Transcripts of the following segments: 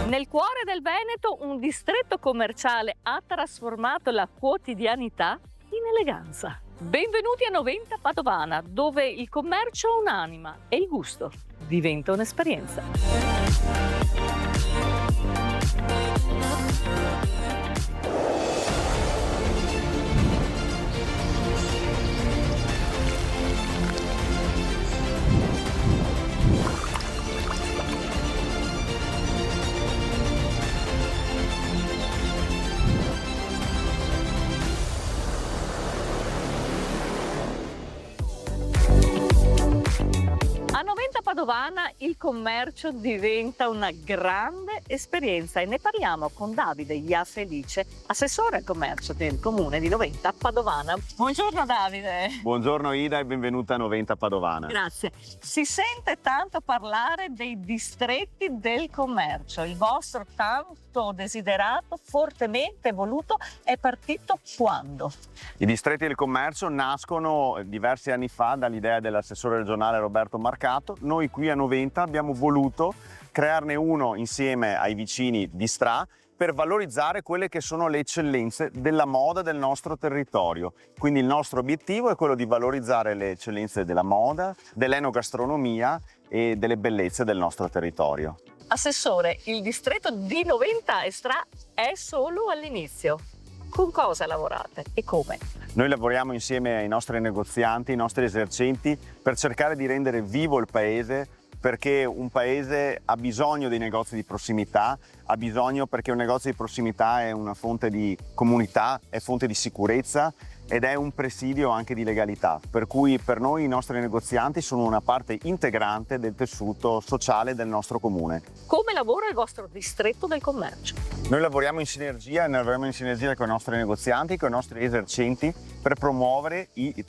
Nel cuore del Veneto, un distretto commerciale ha trasformato la quotidianità in eleganza. Benvenuti a Noventa Padovana, dove il commercio ha un'anima e il gusto diventa un'esperienza. A Noventa Padovana il commercio diventa una grande esperienza e ne parliamo con Davide Iafelice, assessore al commercio del comune di Noventa Padovana. Buongiorno Davide. Buongiorno Ida e benvenuta a Noventa Padovana. Grazie. Si sente tanto parlare dei distretti del commercio. Il vostro tanto desiderato, fortemente voluto, è partito quando? I distretti del commercio nascono diversi anni fa dall'idea dell'assessore regionale Roberto Marcato. Noi qui a Noventa abbiamo voluto crearne uno insieme ai vicini di Stra per valorizzare quelle che sono le eccellenze della moda del nostro territorio. Quindi il nostro obiettivo è quello di valorizzare le eccellenze della moda, dell'enogastronomia e delle bellezze del nostro territorio. Assessore, il distretto di Noventa e Stra è solo all'inizio. Con cosa lavorate e come? Noi lavoriamo insieme ai nostri negozianti, ai nostri esercenti, per cercare di rendere vivo il paese, perché un paese ha bisogno dei negozi di prossimità, ha bisogno perché un negozio di prossimità è una fonte di comunità, è fonte di sicurezza ed è un presidio anche di legalità. Per cui per noi i nostri negozianti sono una parte integrante del tessuto sociale del nostro comune. Come lavora il vostro distretto del commercio? Noi lavoriamo in sinergia con i nostri negozianti, con i nostri esercenti per promuovere i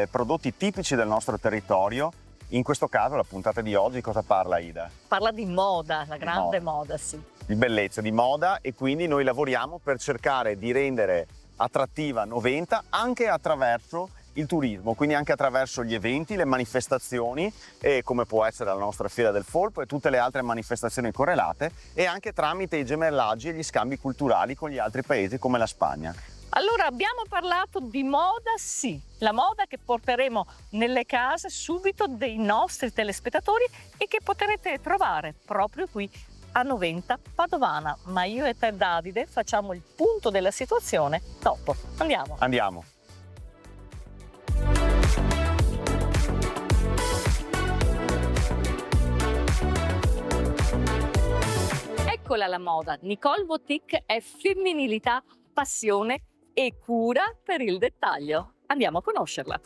prodotti tipici del nostro territorio. In questo caso la puntata di oggi cosa parla Ida? Parla di moda, la grande moda, sì. Di bellezza, di moda, e quindi noi lavoriamo per cercare di rendere attrattiva Noventa anche attraverso il turismo, quindi anche attraverso gli eventi, le manifestazioni, e come può essere la nostra Fiera del Folpo e tutte le altre manifestazioni correlate, e anche tramite i gemellaggi e gli scambi culturali con gli altri paesi come la Spagna. Allora abbiamo parlato di moda, sì, la moda che porteremo nelle case subito dei nostri telespettatori e che potrete trovare proprio qui a Noventa Padovana. Ma io e te Davide facciamo il punto della situazione dopo. Andiamo. Andiamo. Eccola la moda. Nicole Boutique è femminilità, passione e cura per il dettaglio. Andiamo a conoscerla.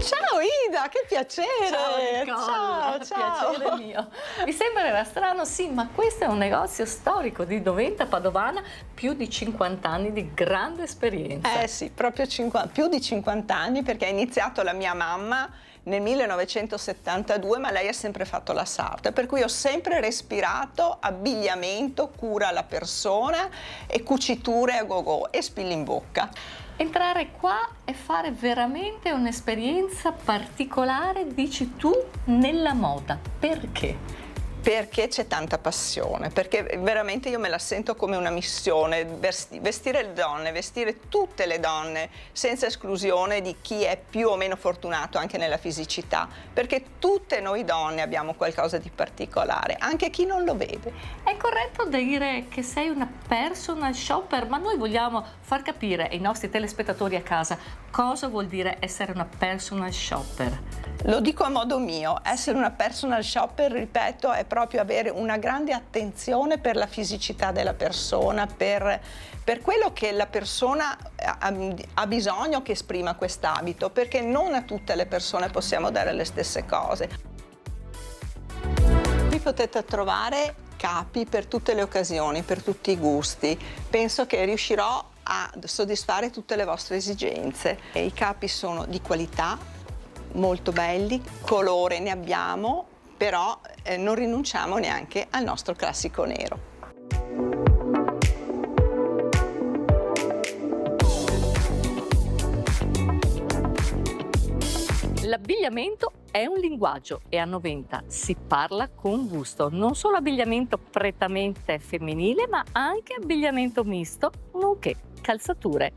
Ciao Ida, che piacere! Ciao Nicole, ciao. piacere mio. Mi sembrerà strano, sì, ma questo è un negozio storico di Noventa Padovana, più di 50 anni di grande esperienza. Eh sì, proprio più di 50 anni, perché ha iniziato la mia mamma nel 1972, ma lei ha sempre fatto la sarta, per cui ho sempre respirato abbigliamento, cura alla persona e cuciture a go-go e spilli in bocca. Entrare qua e fare veramente un'esperienza particolare, dici tu, nella moda. Perché? Perché c'è tanta passione, perché veramente io me la sento come una missione, vestire le donne, vestire tutte le donne, senza esclusione di chi è più o meno fortunato anche nella fisicità, perché tutte noi donne abbiamo qualcosa di particolare, anche chi non lo vede. È corretto dire che sei una personal shopper, ma noi vogliamo far capire ai nostri telespettatori a casa cosa vuol dire essere una personal shopper. Lo dico a modo mio, essere una personal shopper, ripeto, è proprio avere una grande attenzione per la fisicità della persona, per quello che la persona ha bisogno che esprima quest'abito, perché non a tutte le persone possiamo dare le stesse cose. Qui potete trovare capi per tutte le occasioni, per tutti i gusti. Penso che riuscirò a soddisfare tutte le vostre esigenze. E i capi sono di qualità, molto belli, colore ne abbiamo, però non rinunciamo neanche al nostro classico nero. L'abbigliamento è un linguaggio e a Noventa si parla con gusto, non solo abbigliamento prettamente femminile, ma anche abbigliamento misto, nonché calzature.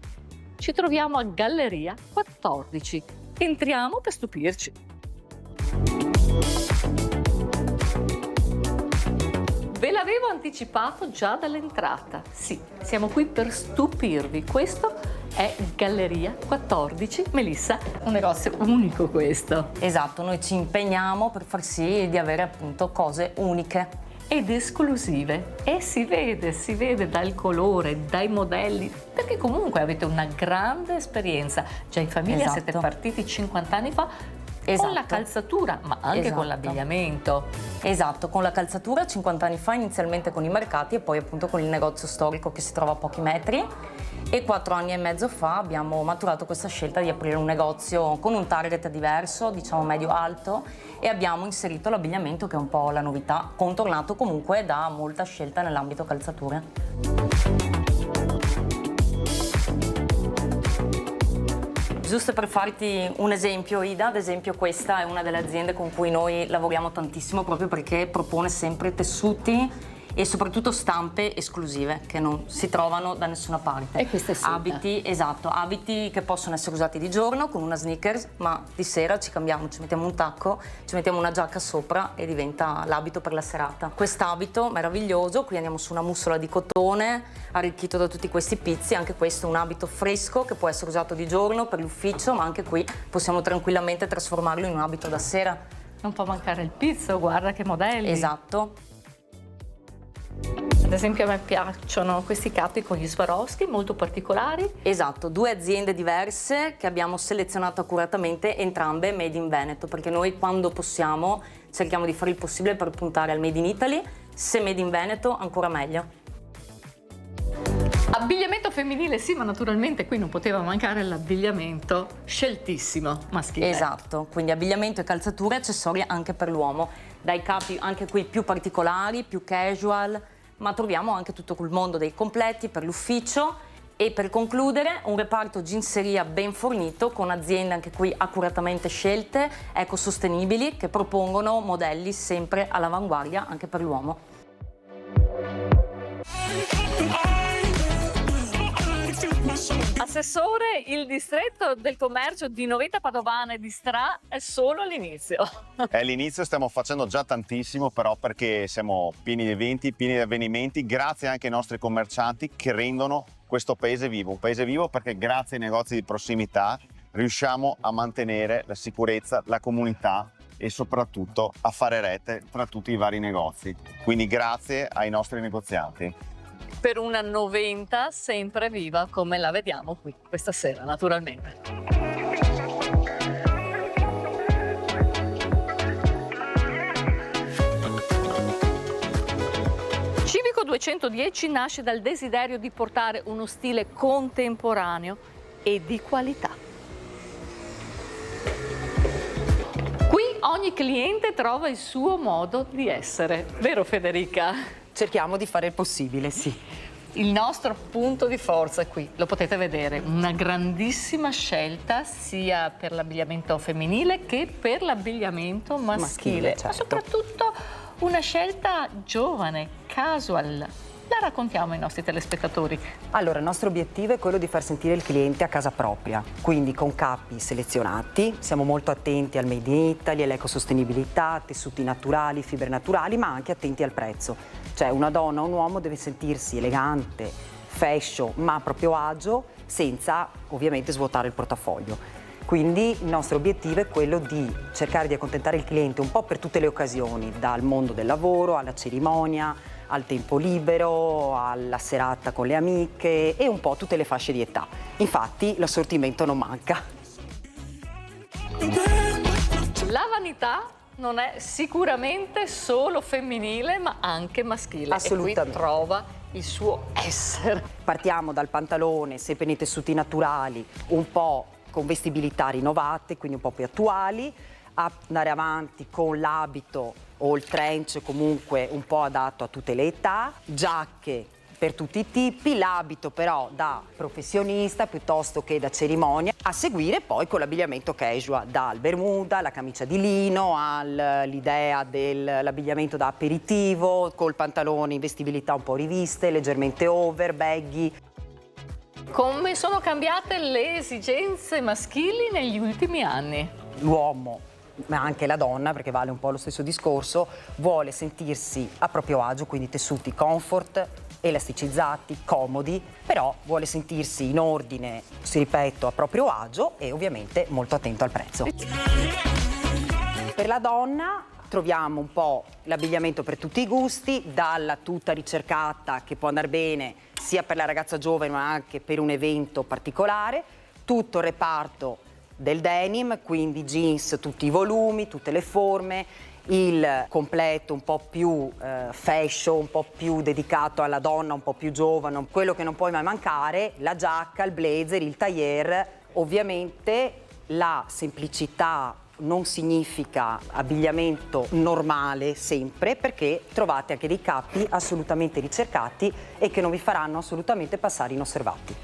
Ci troviamo a Galleria 14. Entriamo per stupirci. Ve l'avevo anticipato già dall'entrata. Sì, siamo qui per stupirvi. Questo è Galleria 14. Melissa, un negozio unico questo. Esatto, noi ci impegniamo per far sì di avere appunto cose uniche. Ed esclusive. E si vede dal colore, dai modelli, perché comunque avete una grande esperienza. Già in famiglia siete partiti 50 anni fa. Con la calzatura, ma anche con l'abbigliamento. Esatto, con la calzatura 50 anni fa, inizialmente con i mercati e poi appunto con il negozio storico che si trova a pochi metri. E 4 anni e mezzo fa abbiamo maturato questa scelta di aprire un negozio con un target diverso, diciamo medio-alto, e abbiamo inserito l'abbigliamento, che è un po' la novità, contornato comunque da molta scelta nell'ambito calzature. Giusto per farti un esempio, Ida, ad esempio questa è una delle aziende con cui noi lavoriamo tantissimo proprio perché propone sempre tessuti e soprattutto stampe esclusive che non si trovano da nessuna parte. E queste sì. Abiti, esatto, abiti che possono essere usati di giorno con una sneakers, ma di sera ci cambiamo, ci mettiamo un tacco, ci mettiamo una giacca sopra e diventa l'abito per la serata. Quest'abito meraviglioso, qui andiamo su una mussola di cotone arricchito da tutti questi pizzi, anche questo è un abito fresco che può essere usato di giorno per l'ufficio, ma anche qui possiamo tranquillamente trasformarlo in un abito da sera. Non può mancare il pizzo, guarda che modelli. Esatto. Ad esempio a me piacciono questi capi con gli Swarovski, molto particolari. Esatto, 2 aziende diverse che abbiamo selezionato accuratamente, entrambe made in Veneto, perché noi quando possiamo cerchiamo di fare il possibile per puntare al made in Italy, se made in Veneto ancora meglio. Abbigliamento femminile sì, ma naturalmente qui non poteva mancare l'abbigliamento sceltissimo maschile. Esatto, quindi abbigliamento e calzature, accessori anche per l'uomo, dai capi anche qui più particolari, più casual, ma troviamo anche tutto quel mondo dei completi per l'ufficio e per concludere un reparto ginseria ben fornito con aziende anche qui accuratamente scelte, ecosostenibili, che propongono modelli sempre all'avanguardia anche per l'uomo. Assessore, il distretto del commercio di Noventa Padovana e di Stra è solo all'inizio. È l'inizio, stiamo facendo già tantissimo, però perché siamo pieni di eventi, pieni di avvenimenti, grazie anche ai nostri commercianti che rendono questo paese vivo. Un paese vivo perché grazie ai negozi di prossimità riusciamo a mantenere la sicurezza, la comunità e soprattutto a fare rete tra tutti i vari negozi. Quindi grazie ai nostri negozianti. Per una Noventa sempre viva come la vediamo qui questa sera, naturalmente. Civico 210 nasce dal desiderio di portare uno stile contemporaneo e di qualità. Qui ogni cliente trova il suo modo di essere, vero Federica? Cerchiamo di fare il possibile, sì. Il nostro punto di forza è qui, lo potete vedere, una grandissima scelta sia per l'abbigliamento femminile che per l'abbigliamento maschile, certo. Ma soprattutto una scelta giovane, casual. La raccontiamo ai nostri telespettatori. Allora, il nostro obiettivo è quello di far sentire il cliente a casa propria, quindi con capi selezionati, siamo molto attenti al Made in Italy, all'ecosostenibilità, tessuti naturali, fibre naturali, ma anche attenti al prezzo. Cioè una donna o un uomo deve sentirsi elegante, fashion, ma proprio agio, senza ovviamente svuotare il portafoglio. Quindi il nostro obiettivo è quello di cercare di accontentare il cliente un po' per tutte le occasioni, dal mondo del lavoro alla cerimonia, al tempo libero, alla serata con le amiche e un po' tutte le fasce di età. Infatti l'assortimento non manca. La vanità non è sicuramente solo femminile, ma anche maschile. Assolutamente. E qui trova il suo essere. Partiamo dal pantalone, sempre nei tessuti naturali, un po' con vestibilità rinnovate, quindi un po' più attuali, andare avanti con l'abito o il trench comunque un po' adatto a tutte le età, giacche per tutti i tipi, l'abito però da professionista piuttosto che da cerimonia, a seguire poi con l'abbigliamento casual, dal bermuda, la camicia di lino, all'idea dell'abbigliamento da aperitivo, col pantalone in vestibilità un po' riviste, leggermente over, baggy. Come sono cambiate le esigenze maschili negli ultimi anni? L'uomo, ma anche la donna, perché vale un po' lo stesso discorso, vuole sentirsi a proprio agio, quindi tessuti comfort, elasticizzati, comodi, però vuole sentirsi in ordine, si ripeto, a proprio agio e ovviamente molto attento al prezzo. Per la donna troviamo un po' l'abbigliamento per tutti i gusti, dalla tuta ricercata che può andare bene sia per la ragazza giovane ma anche per un evento particolare, tutto il reparto del denim, quindi jeans, tutti i volumi, tutte le forme, il completo un po' più fashion, un po' più dedicato alla donna, un po' più giovane, quello che non puoi mai mancare, la giacca, il blazer, il tailleur, ovviamente la semplicità non significa abbigliamento normale sempre, perché trovate anche dei capi assolutamente ricercati e che non vi faranno assolutamente passare inosservati.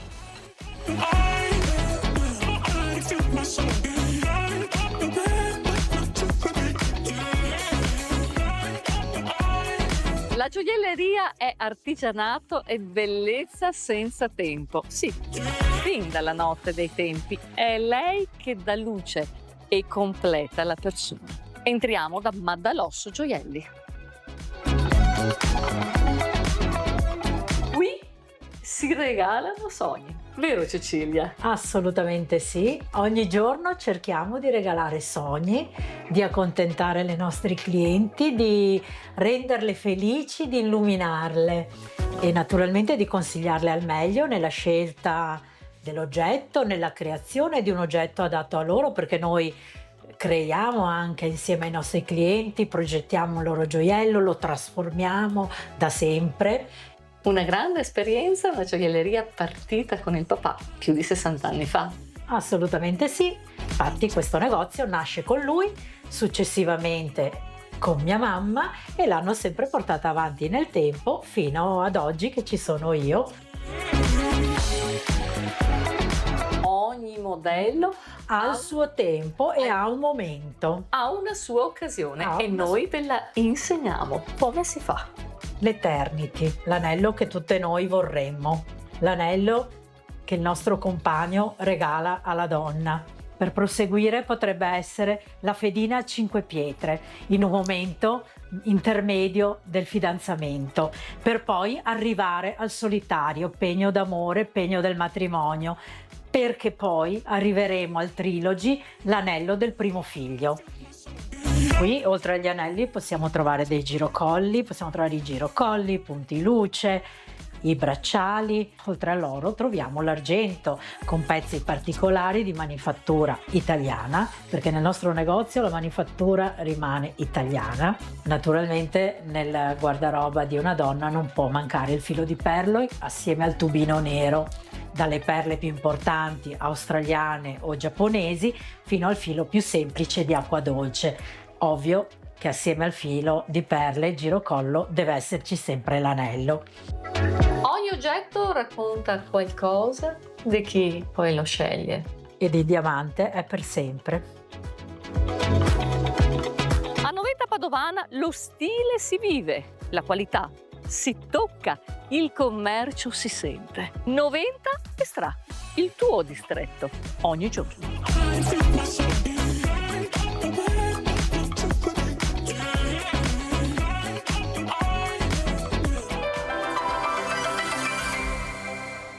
La gioielleria è artigianato e bellezza senza tempo. Sì, fin dalla notte dei tempi è lei che dà luce e completa la persona. Entriamo da Maddalosso Gioielli. Qui si regalano sogni, vero Cecilia? Assolutamente sì, ogni giorno cerchiamo di regalare sogni, di accontentare le nostre clienti, di renderle felici, di illuminarle e naturalmente di consigliarle al meglio nella scelta dell'oggetto, nella creazione di un oggetto adatto a loro, perché noi creiamo anche insieme ai nostri clienti, progettiamo il loro gioiello, lo trasformiamo da sempre. Una grande esperienza, una gioielleria partita con il papà più di 60 anni fa. Assolutamente sì, infatti questo negozio nasce con lui, successivamente con mia mamma e l'hanno sempre portata avanti nel tempo fino ad oggi che ci sono io. Ogni modello Ha il suo tempo e ha un momento. ha una sua occasione Ha e una noi ve la insegniamo. Come si fa? L'Eternity, l'anello che tutte noi vorremmo, l'anello che il nostro compagno regala alla donna. Per proseguire potrebbe essere la fedina a 5 pietre, in un momento intermedio del fidanzamento, per poi arrivare al solitario, pegno d'amore, pegno del matrimonio, perché poi arriveremo al trilogy, l'anello del primo figlio. Qui oltre agli anelli possiamo trovare dei girocolli, i punti luce, i bracciali. Oltre all'oro troviamo l'argento con pezzi particolari di manifattura italiana, perché nel nostro negozio la manifattura rimane italiana. Naturalmente nel guardaroba di una donna non può mancare il filo di perle assieme al tubino nero, dalle perle più importanti australiane o giapponesi fino al filo più semplice di acqua dolce. Ovvio che assieme al filo di perle girocollo deve esserci sempre l'anello. Ogni oggetto racconta qualcosa di chi poi lo sceglie. Ed il diamante è per sempre. A Noventa Padovana lo stile si vive, la qualità si tocca, il commercio si sente. Noventa e Stra, il tuo distretto, ogni giorno.